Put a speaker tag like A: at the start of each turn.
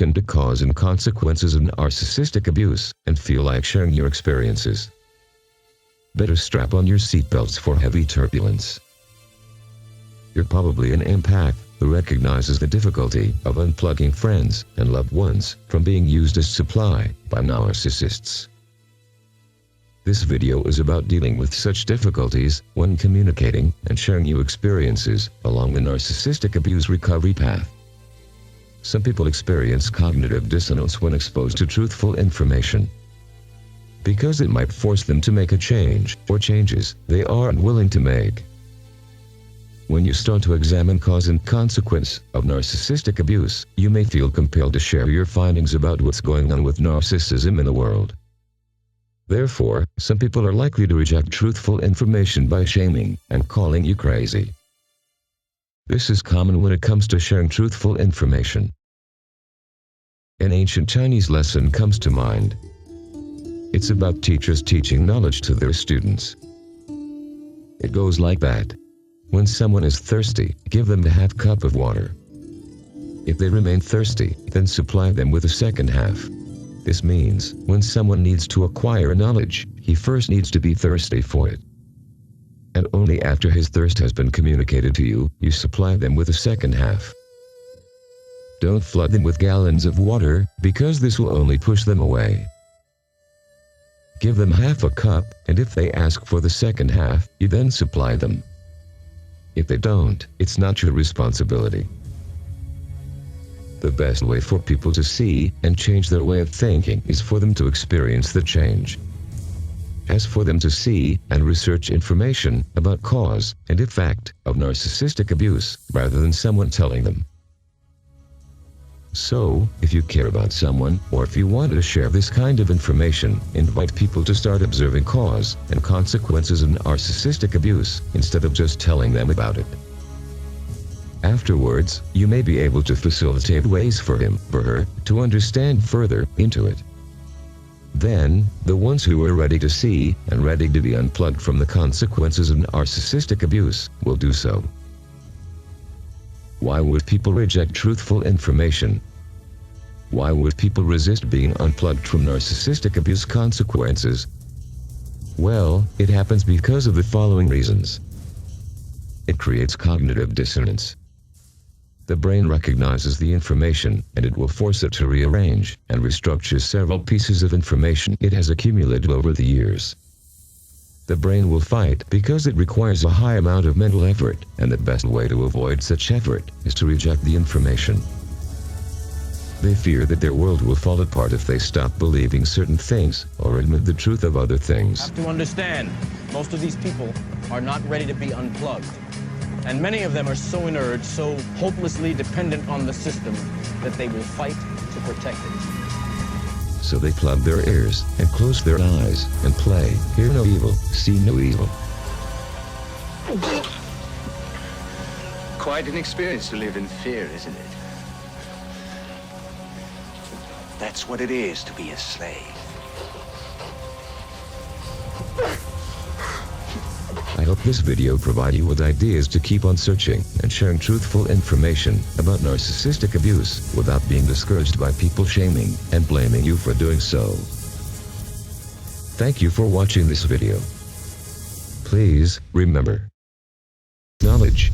A: awakened to cause and consequences of narcissistic abuse and feel like sharing your experiences. Better strap on your seatbelts for heavy turbulence. You're probably an empath who recognizes the difficulty of unplugging friends and loved ones from being used as supply by narcissists. This video is about dealing with such difficulties when communicating and sharing your experiences along the narcissistic abuse recovery path. Some people experience cognitive dissonance when exposed to truthful information, because it might force them to make a change or changes they are unwilling to make. When you start to examine cause and consequence of narcissistic abuse, you may feel compelled to share your findings about what's going on with narcissism in the world. Therefore, some people are likely to reject truthful information by shaming and calling you crazy. This is common when it comes to sharing truthful information. An ancient Chinese lesson comes to mind. It's about teachers teaching knowledge to their students. It goes like that. When someone is thirsty, give them the half cup of water. If they remain thirsty, then supply them with the second half. This means, when someone needs to acquire knowledge, he first needs to be thirsty for it. And only after his thirst has been communicated to you, you supply them with the second half. Don't flood them with gallons of water, because this will only push them away. Give them half a cup, and if they ask for the second half, you then supply them. If they don't, it's not your responsibility. The best way for people to see and change their way of thinking is for them to experience the change. As for them to see and research information about cause and effect of narcissistic abuse, rather than someone telling them. So, if you care about someone, or if you want to share this kind of information, invite people to start observing cause and consequences of narcissistic abuse, instead of just telling them about it. Afterwards, you may be able to facilitate ways for him or her to understand further into it. Then, the ones who are ready to see and ready to be unplugged from the consequences of narcissistic abuse will do so. Why would people reject truthful information? Why would people resist being unplugged from narcissistic abuse consequences? Well, it happens because of the following reasons. It creates cognitive dissonance. The brain recognizes the information, and it will force it to rearrange and restructure several pieces of information it has accumulated over the years. The brain will fight because it requires a high amount of mental effort, and the best way to avoid such effort is to reject the information. They fear that their world will fall apart if they stop believing certain things or admit the truth of other things.
B: You have to understand, most of these people are not ready to be unplugged. And many of them are so inert, so hopelessly dependent on the system, that they will fight to protect it.
A: So they plug their ears and close their eyes and play, hear no evil, see no evil.
C: Quite an experience to live in fear, isn't it? That's what it is to be a slave.
A: I hope this video provided you with ideas to keep on searching and sharing truthful information about narcissistic abuse without being discouraged by people shaming and blaming you for doing so. Thank you for watching this video. Please remember, knowledge